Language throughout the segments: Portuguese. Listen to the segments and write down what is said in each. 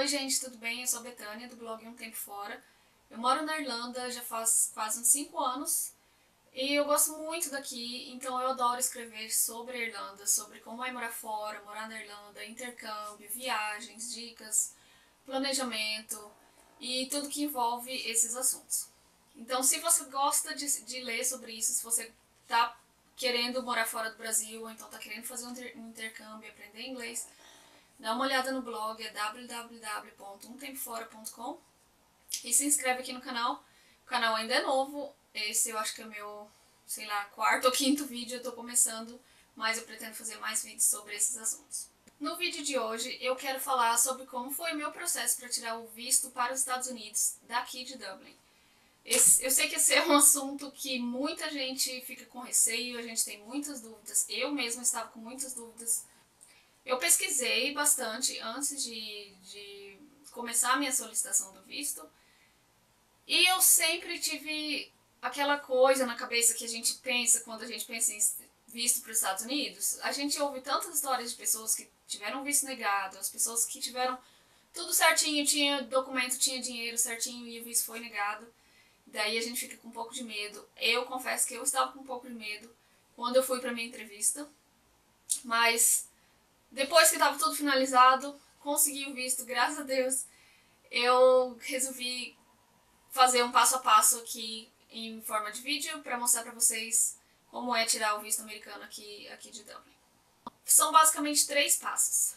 Oi gente, tudo bem? Eu sou a Betânia, do blog Um Tempo Fora. Eu moro na Irlanda já faz quase uns 5 anos e eu gosto muito daqui, então eu adoro escrever sobre a Irlanda, sobre como é morar fora, morar na Irlanda, intercâmbio, viagens, dicas, planejamento e tudo que envolve esses assuntos. Então, se você gosta de ler sobre isso, se você está querendo morar fora do Brasil ou então está querendo fazer um intercâmbio, aprender inglês, dá uma olhada no blog, é www.umtempofora.com e se inscreve aqui no canal. O canal ainda é novo, esse eu acho que é meu, sei lá, quarto ou quinto vídeo, eu tô começando, mas eu pretendo fazer mais vídeos sobre esses assuntos. No vídeo de hoje eu quero falar sobre como foi o meu processo para tirar o visto para os Estados Unidos daqui de Dublin. Eu sei que esse é um assunto que muita gente fica com receio, a gente tem muitas dúvidas, eu mesma estava com muitas dúvidas. Eu pesquisei bastante antes de começar a minha solicitação do visto e eu sempre tive aquela coisa na cabeça que a gente pensa quando a gente pensa em visto para os Estados Unidos. A gente ouve tantas histórias de pessoas que tiveram visto negado, as pessoas que tiveram tudo certinho, tinha documento, tinha dinheiro certinho e o visto foi negado. Daí a gente fica com um pouco de medo. Eu confesso que eu estava com um pouco de medo quando eu fui para minha entrevista, mas depois que estava tudo finalizado, consegui o visto, graças a Deus, eu resolvi fazer um passo a passo aqui em forma de vídeo para mostrar para vocês como é tirar o visto americano aqui de Dublin. São basicamente 3 passos.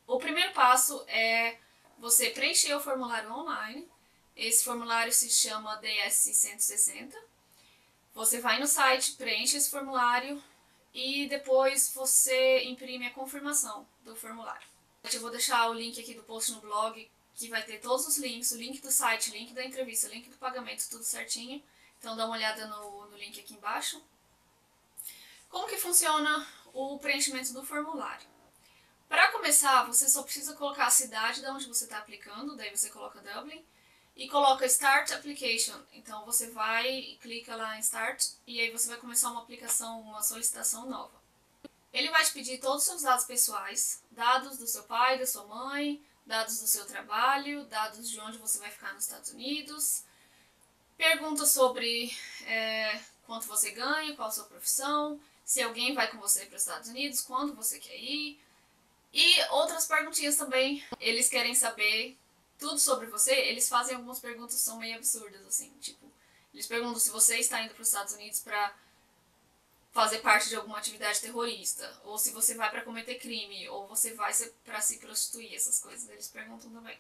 O primeiro passo é você preencher o formulário online. Esse formulário se chama DS-160. Você vai no site, preenche esse formulário e depois você imprime a confirmação do formulário. Eu vou deixar o link aqui do post no blog, que vai ter todos os links, o link do site, o link da entrevista, o link do pagamento, tudo certinho. Então dá uma olhada no link aqui embaixo. Como que funciona o preenchimento do formulário? Para começar, você só precisa colocar a cidade de onde você está aplicando, daí você coloca Dublin, e coloca Start Application. Então você vai e clica lá em Start, e aí você vai começar uma aplicação, uma solicitação nova. Ele vai te pedir todos os seus dados pessoais, dados do seu pai, da sua mãe, dados do seu trabalho, dados de onde você vai ficar nos Estados Unidos, perguntas sobre quanto você ganha, qual a sua profissão, se alguém vai com você para os Estados Unidos, quando você quer ir, e outras perguntinhas também. Eles querem saber tudo sobre você, eles fazem algumas perguntas que são meio absurdas, assim, tipo, eles perguntam se você está indo para os Estados Unidos para fazer parte de alguma atividade terrorista, ou se você vai para cometer crime, ou você vai para se prostituir, essas coisas, eles perguntam também.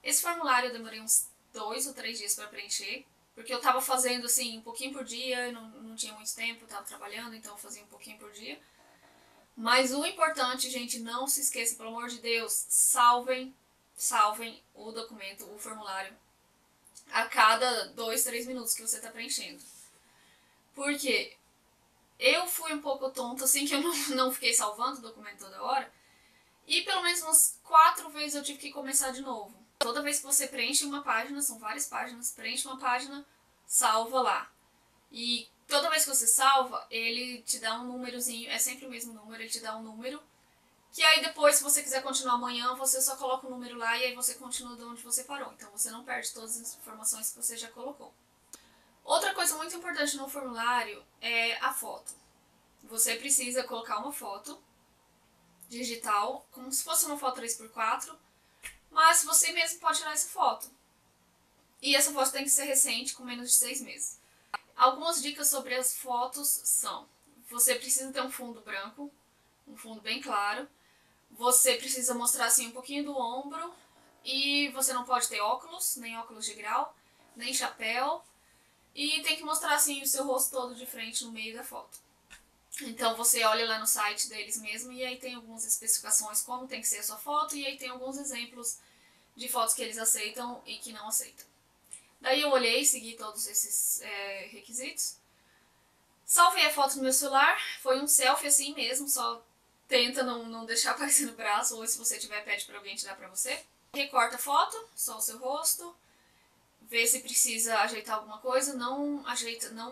Esse formulário eu demorei uns 2 ou 3 dias para preencher, porque eu tava fazendo assim, um pouquinho por dia, não tinha muito tempo, eu tava trabalhando, então eu fazia um pouquinho por dia. Mas o importante, gente, não se esqueça, pelo amor de Deus, salvem o documento, o formulário, a cada 2, 3 minutos que você está preenchendo. Porque eu fui um pouco tonta, assim, que eu não fiquei salvando o documento toda hora, e pelo menos umas 4 vezes eu tive que começar de novo. Toda vez que você preenche uma página, são várias páginas, preenche uma página, salva lá. E toda vez que você salva, ele te dá um númerozinho, é sempre o mesmo número, ele te dá um número, que aí depois, se você quiser continuar amanhã, você só coloca o número lá e aí você continua de onde você parou. Então você não perde todas as informações que você já colocou. Outra coisa muito importante no formulário é a foto. Você precisa colocar uma foto digital, como se fosse uma foto 3x4, mas você mesmo pode tirar essa foto. E essa foto tem que ser recente, com menos de 6 meses. Algumas dicas sobre as fotos são: você precisa ter um fundo branco, um fundo bem claro, você precisa mostrar assim um pouquinho do ombro e você não pode ter óculos, nem óculos de grau, nem chapéu, e tem que mostrar assim o seu rosto todo de frente no meio da foto. Então você olha lá no site deles mesmo e aí tem algumas especificações como tem que ser a sua foto e aí tem alguns exemplos de fotos que eles aceitam e que não aceitam. Daí eu olhei e segui todos esses requisitos. Salvei a foto no meu celular, foi um selfie assim mesmo, só tenta não deixar aparecer no braço, ou se você tiver, pede pra alguém tirar pra você. Recorta a foto, só o seu rosto, vê se precisa ajeitar alguma coisa, não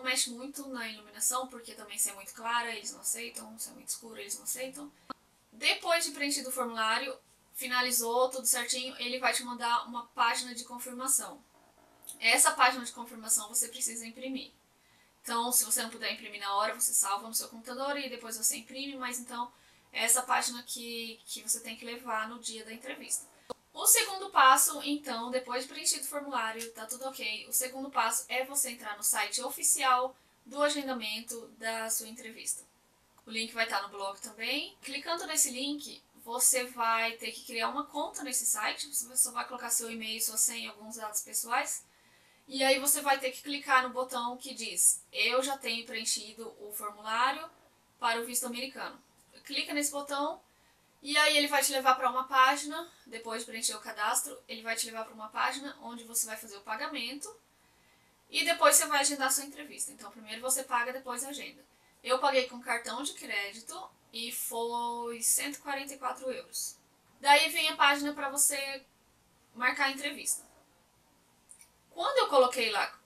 mexe muito na iluminação, porque também se é muito clara eles não aceitam, se é muito escuro eles não aceitam. Depois de preenchido o formulário, finalizou tudo certinho, ele vai te mandar uma página de confirmação. Essa página de confirmação você precisa imprimir. Então, se você não puder imprimir na hora, você salva no seu computador e depois você imprime, mas então é essa página que você tem que levar no dia da entrevista. O segundo passo, então, depois de preenchido o formulário, tá tudo ok, o segundo passo é você entrar no site oficial do agendamento da sua entrevista. O link vai estar no blog também. Clicando nesse link, você vai ter que criar uma conta nesse site, você só vai colocar seu e-mail, sua senha, alguns dados pessoais. E aí você vai ter que clicar no botão que diz: eu já tenho preenchido o formulário para o visto americano. Clica nesse botão e aí ele vai te levar para uma página, depois de preencher o cadastro, ele vai te levar para uma página onde você vai fazer o pagamento e depois você vai agendar a sua entrevista. Então primeiro você paga, depois agenda. Eu paguei com cartão de crédito e foi 144 €. Daí vem a página para você marcar a entrevista. Quando eu coloquei lá,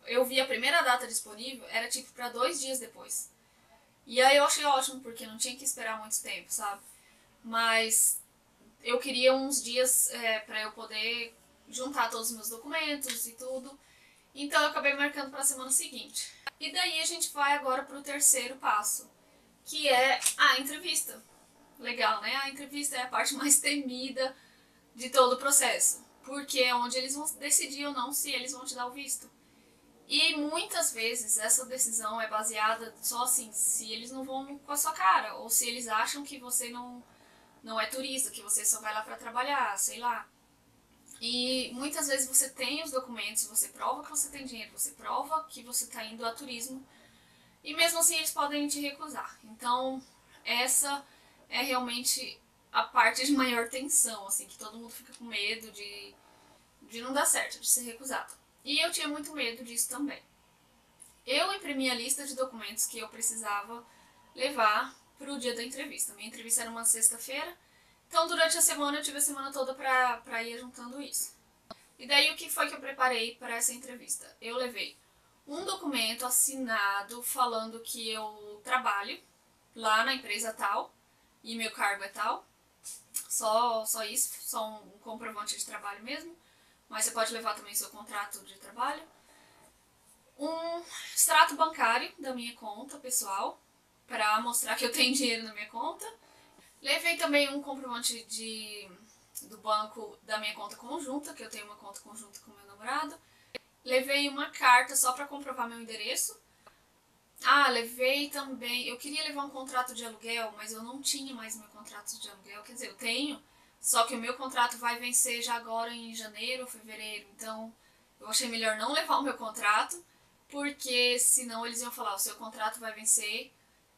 eu vi a primeira data disponível, era tipo para 2 dias depois. E aí eu achei ótimo, porque não tinha que esperar muito tempo, sabe? Mas eu queria uns dias para eu poder juntar todos os meus documentos e tudo. Então eu acabei marcando para a semana seguinte. E daí a gente vai agora para o terceiro passo, que é a entrevista. Legal, né? A entrevista é a parte mais temida de todo o processo, porque é onde eles vão decidir ou não se eles vão te dar o visto. E muitas vezes essa decisão é baseada só assim, se eles não vão com a sua cara, ou se eles acham que você não é turista, que você só vai lá para trabalhar, sei lá. E muitas vezes você tem os documentos, você prova que você tem dinheiro, você prova que você está indo a turismo, e mesmo assim eles podem te recusar. Então essa é realmente a parte de maior tensão, assim, que todo mundo fica com medo de não dar certo, de ser recusado. E eu tinha muito medo disso também. Eu imprimi a lista de documentos que eu precisava levar para o dia da entrevista. Minha entrevista era uma sexta-feira, então durante a semana eu tive a semana toda para ir juntando isso. E daí o que foi que eu preparei para essa entrevista? Eu levei um documento assinado falando que eu trabalho lá na empresa tal e meu cargo é tal. Só isso, só um comprovante de trabalho mesmo, mas você pode levar também seu contrato de trabalho. Um extrato bancário da minha conta pessoal, para mostrar que eu tenho dinheiro na minha conta. Levei também um comprovante do banco da minha conta conjunta, que eu tenho uma conta conjunta com meu namorado. Levei uma carta só para comprovar meu endereço. Levei também... Eu queria levar um contrato de aluguel, mas eu não tinha mais meu contrato de aluguel. Quer dizer, eu tenho, só que o meu contrato vai vencer já agora em janeiro ou fevereiro. Então, eu achei melhor não levar o meu contrato, porque senão eles iam falar: o seu contrato vai vencer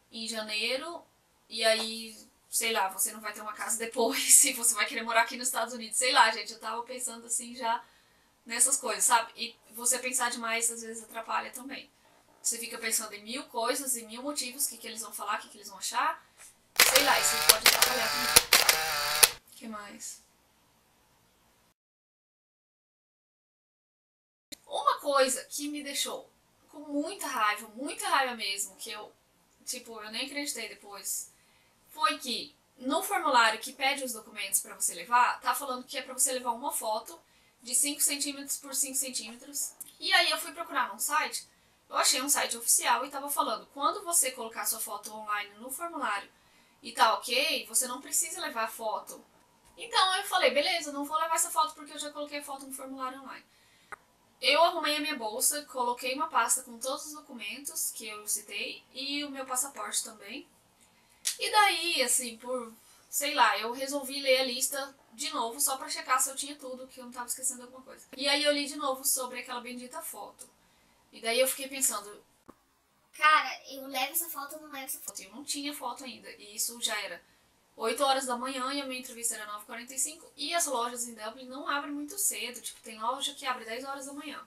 em janeiro, e aí, sei lá, você não vai ter uma casa depois, e você vai querer morar aqui nos Estados Unidos. Sei lá, gente, eu tava pensando assim já nessas coisas, sabe? E você pensar demais às vezes atrapalha também. Você fica pensando em 1000 coisas e 1000 motivos, o que eles vão falar, o que eles vão achar. Sei lá, isso pode atrapalhar também. O que mais? Uma coisa que me deixou com muita raiva mesmo, que eu nem acreditei depois, foi que no formulário que pede os documentos pra você levar, tá falando que é pra você levar uma foto de 5 centímetros por 5 centímetros. E aí eu fui procurar num site. Eu achei um site oficial e tava falando: quando você colocar sua foto online no formulário e tá ok, você não precisa levar foto. Então eu falei: beleza, não vou levar essa foto porque eu já coloquei a foto no formulário online. Eu arrumei a minha bolsa, coloquei uma pasta com todos os documentos que eu citei e o meu passaporte também. E daí, assim, sei lá, eu resolvi ler a lista de novo só pra checar se eu tinha tudo, que eu não tava esquecendo alguma coisa. E aí eu li de novo sobre aquela bendita foto. E daí eu fiquei pensando: cara, eu levo essa foto ou não levo essa foto? eu não tinha foto ainda, e isso já era 8 horas da manhã e a minha entrevista era 9h45, e as lojas em Dublin não abrem muito cedo, tipo, tem loja que abre 10 horas da manhã.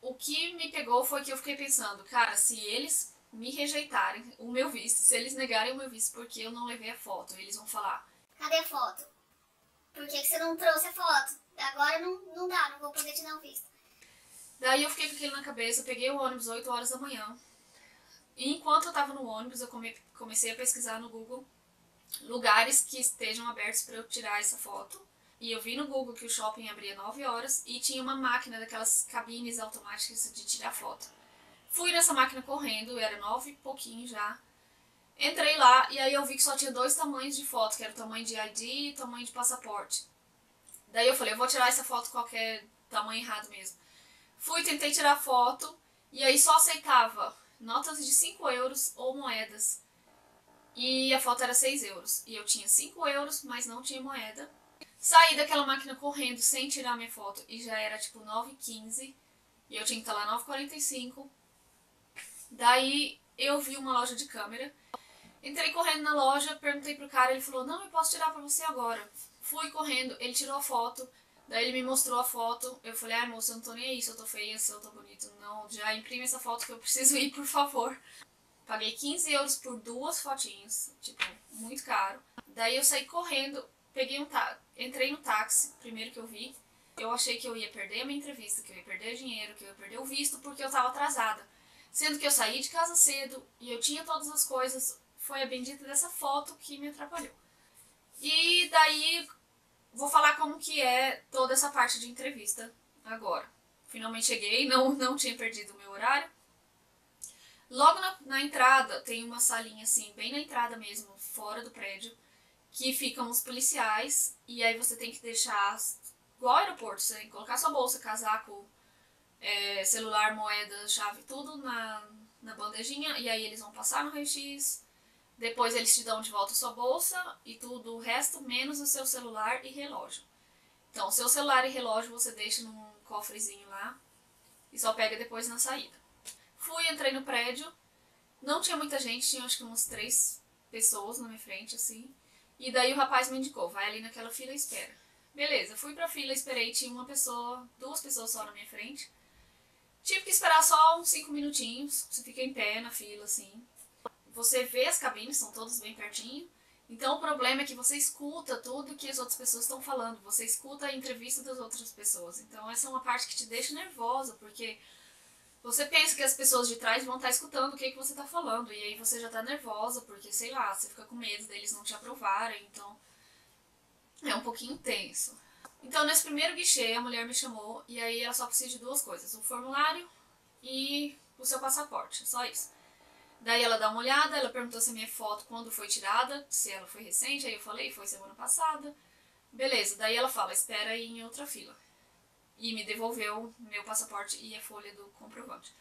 O que me pegou foi que eu fiquei pensando: cara, se eles me rejeitarem o meu visto, se eles negarem o meu visto porque eu não levei a foto, eles vão falar: cadê a foto? Por que você não trouxe a foto? Agora não dá, não vou poder te dar um visto. Daí eu fiquei com aquilo na cabeça, peguei o ônibus 8 horas da manhã. E enquanto eu tava no ônibus, eu comecei a pesquisar no Google lugares que estejam abertos para eu tirar essa foto. E eu vi no Google que o shopping abria 9 horas e tinha uma máquina daquelas cabines automáticas de tirar foto. Fui nessa máquina correndo, era 9 e pouquinho já. Entrei lá e aí eu vi que só tinha 2 tamanhos de foto, que era o tamanho de ID e o tamanho de passaporte. Daí eu falei, eu vou tirar essa foto qualquer tamanho errado mesmo. Fui, tentei tirar foto e aí só aceitava notas de 5 euros ou moedas. E a foto era 6 euros. E eu tinha 5 euros, mas não tinha moeda. Saí daquela máquina correndo sem tirar minha foto e já era tipo 9h15 e eu tinha que estar lá 9h45. Daí eu vi uma loja de câmera, entrei correndo na loja, perguntei pro cara, ele falou, não, eu posso tirar pra você agora. Fui correndo, ele tirou a foto, daí ele me mostrou a foto, eu falei, ah moça, eu não tô nem aí se eu tô feia, se eu tô bonita, não, já imprime essa foto que eu preciso ir, por favor. Paguei 15 euros por 2 fotinhos, tipo, muito caro. Daí eu saí correndo, entrei no táxi, primeiro que eu vi. Eu achei que eu ia perder a minha entrevista, que eu ia perder dinheiro, que eu ia perder o visto, porque eu tava atrasada. Sendo que eu saí de casa cedo e eu tinha todas as coisas, foi a bendita dessa foto que me atrapalhou. E daí, vou falar como que é toda essa parte de entrevista agora. Finalmente cheguei, não tinha perdido o meu horário. Logo na entrada, tem uma salinha assim, bem na entrada mesmo, fora do prédio, que ficam os policiais, e aí você tem que deixar, igual ao aeroporto, você tem que colocar sua bolsa, casaco, celular, moeda, chave, tudo na bandejinha, e aí eles vão passar no raio-x, depois eles te dão de volta a sua bolsa e tudo o resto, menos o seu celular e relógio. Então, o seu celular e relógio você deixa num cofrezinho lá e só pega depois na saída. Fui, entrei no prédio, não tinha muita gente, tinha acho que umas 3 pessoas na minha frente, assim. E daí o rapaz me indicou, vai ali naquela fila e espera. Beleza, fui pra fila, esperei, tinha 2 pessoas só na minha frente. Tive que esperar só uns 5 minutinhos, você fica em pé na fila, assim. Você vê as cabines, são todas bem pertinho. Então o problema é que você escuta tudo que as outras pessoas estão falando, você escuta a entrevista das outras pessoas. Então essa é uma parte que te deixa nervosa, porque você pensa que as pessoas de trás vão estar escutando o que você está falando, e aí você já está nervosa, porque, sei lá, você fica com medo deles não te aprovarem, então é um pouquinho tenso. Então, nesse primeiro guichê, a mulher me chamou, e aí ela só precisa de 2 coisas, o formulário e o seu passaporte, só isso. Daí ela dá uma olhada, ela perguntou se a minha foto quando foi tirada, se ela foi recente, aí eu falei, foi semana passada. Beleza, daí ela fala, espera aí em outra fila. E me devolveu meu passaporte e a folha do comprovante.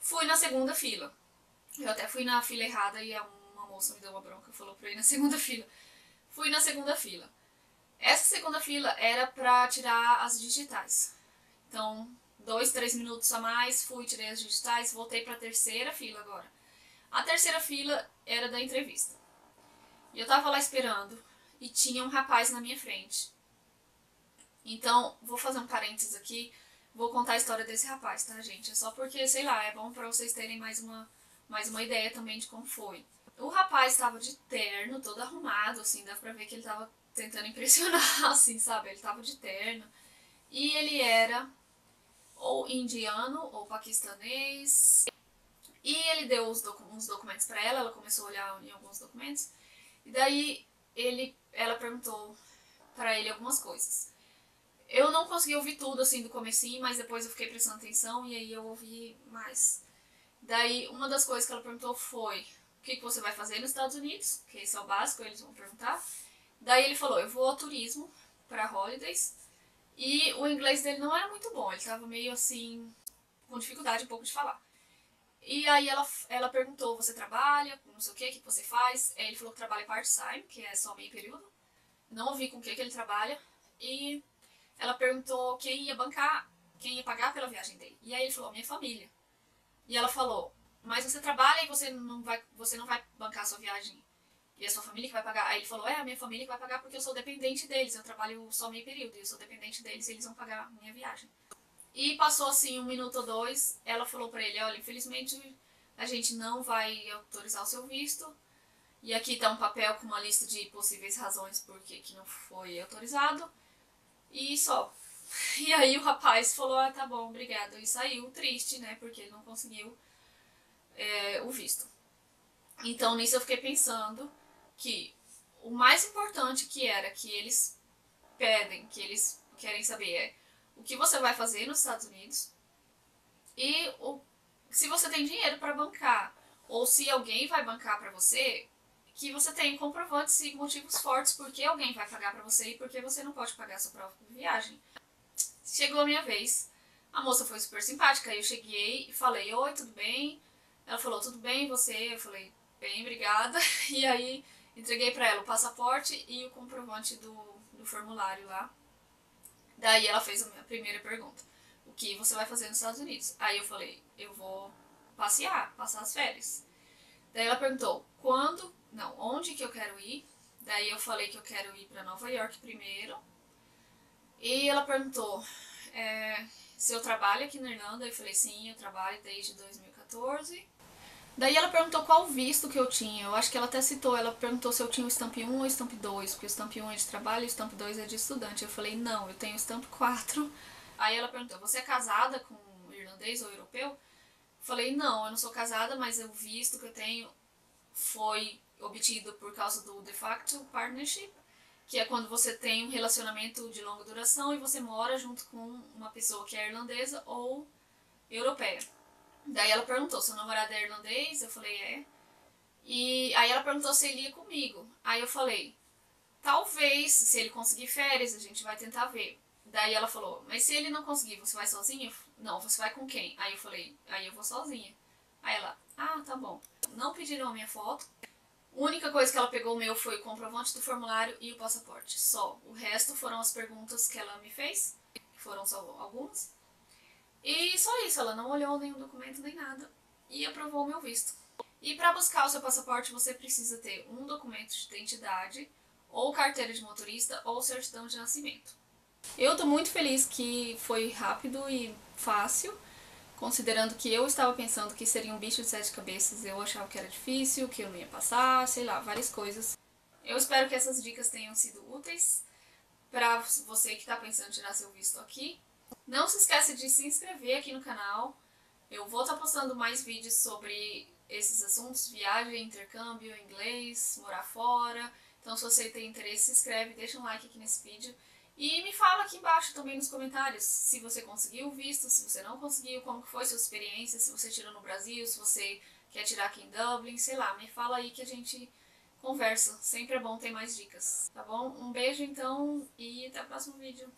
Fui na segunda fila. Eu até fui na fila errada e uma moça me deu uma bronca, falou pra ir na segunda fila. Fui na segunda fila. Essa segunda fila era pra tirar as digitais. Então, 2, 3 minutos a mais, fui, tirei as digitais, voltei pra terceira fila agora. A terceira fila era da entrevista. E eu tava lá esperando e tinha um rapaz na minha frente. Então, vou fazer um parênteses aqui, vou contar a história desse rapaz, tá, gente? É só porque, sei lá, é bom pra vocês terem mais uma ideia também de como foi. O rapaz estava de terno, todo arrumado, assim, dá pra ver que ele tava tentando impressionar, assim, sabe? Ele tava de terno. E ele era ou indiano ou paquistanês. E ele deu uns documentos pra ela começou a olhar em alguns documentos. E daí ela perguntou pra ele algumas coisas. Eu não consegui ouvir tudo, assim, do comecinho, mas depois eu fiquei prestando atenção e aí eu ouvi mais. Daí, uma das coisas que ela perguntou foi o que você vai fazer nos Estados Unidos, que esse é o básico, eles vão perguntar. Daí ele falou, eu vou ao turismo, para holidays, e o inglês dele não era muito bom, ele tava meio assim, com dificuldade um pouco de falar. E aí ela perguntou, você trabalha, não sei o que você faz? Aí ele falou que trabalha part-time, que é só meio período. Não ouvi com o que ele trabalha. E ela perguntou quem ia bancar, quem ia pagar pela viagem dele. E aí ele falou, minha família. E ela falou, mas você trabalha e você não vai bancar a sua viagem e a sua família que vai pagar. Aí ele falou, a minha família que vai pagar porque eu sou dependente deles, eu trabalho só meio período e eu sou dependente deles e eles vão pagar a minha viagem. E passou assim 1 minuto ou 2, ela falou pra ele, olha, infelizmente a gente não vai autorizar o seu visto. E aqui tá um papel com uma lista de possíveis razões por que não foi autorizado. E só. E aí o rapaz falou, tá bom, obrigado. E saiu triste, né, porque ele não conseguiu o visto. Então nisso eu fiquei pensando que o mais importante que era que eles pedem, que eles querem saber é o que você vai fazer nos Estados Unidos e se você tem dinheiro para bancar, ou se alguém vai bancar para você, que você tem comprovantes e motivos fortes porque alguém vai pagar para você e porque você não pode pagar a sua própria viagem. Chegou a minha vez, a moça foi super simpática, aí eu cheguei e falei, oi, tudo bem? Ela falou, tudo bem, você? Eu falei, bem, obrigada. E aí entreguei para ela o passaporte e o comprovante do formulário lá. Daí ela fez a minha primeira pergunta, o que você vai fazer nos Estados Unidos? Aí eu falei, eu vou passear, passar as férias. Daí ela perguntou, onde que eu quero ir? Daí eu falei que eu quero ir para Nova York primeiro. E ela perguntou se eu trabalho aqui na Irlanda. Eu falei, sim, eu trabalho desde 2014. Daí ela perguntou qual visto que eu tinha. Eu acho que ela até citou, ela perguntou se eu tinha o Stamp 1 ou o Stamp 2, porque o Stamp 1 é de trabalho e o Stamp 2 é de estudante. Eu falei, não, eu tenho o Stamp 4. Aí ela perguntou, você é casada com um irlandês ou europeu? Eu falei, não, eu não sou casada, mas o visto que eu tenho foi obtido por causa do de facto partnership, que é quando você tem um relacionamento de longa duração e você mora junto com uma pessoa que é irlandesa ou europeia. Daí ela perguntou, seu namorado é irlandês? Eu falei, é. E aí ela perguntou se ele ia comigo. Aí eu falei, talvez, se ele conseguir férias, a gente vai tentar ver. Daí ela falou, mas se ele não conseguir, você vai sozinha? Não, você vai com quem? Aí eu falei, aí eu vou sozinha. Aí ela, ah, tá bom. Não pediram a minha foto. A única coisa que ela pegou meu foi o comprovante do formulário e o passaporte. Só. O resto foram as perguntas que ela me fez, que foram só algumas. E só isso, ela não olhou nenhum documento nem nada e aprovou o meu visto. E para buscar o seu passaporte você precisa ter um documento de identidade, ou carteira de motorista, ou certidão de nascimento. Eu tô muito feliz que foi rápido e fácil, considerando que eu estava pensando que seria um bicho de 7 cabeças, eu achava que era difícil, que eu não ia passar, sei lá, várias coisas. Eu espero que essas dicas tenham sido úteis para você que está pensando em tirar seu visto aqui. Não se esqueça de se inscrever aqui no canal. Eu vou estar postando mais vídeos sobre esses assuntos, viagem, intercâmbio, inglês, morar fora. Então se você tem interesse, se inscreve, deixa um like aqui nesse vídeo. E me fala aqui embaixo também nos comentários se você conseguiu o visto, se você não conseguiu, como que foi sua experiência, se você tirou no Brasil, se você quer tirar aqui em Dublin, sei lá, me fala aí que a gente conversa. Sempre é bom ter mais dicas, tá bom? Um beijo então e até o próximo vídeo.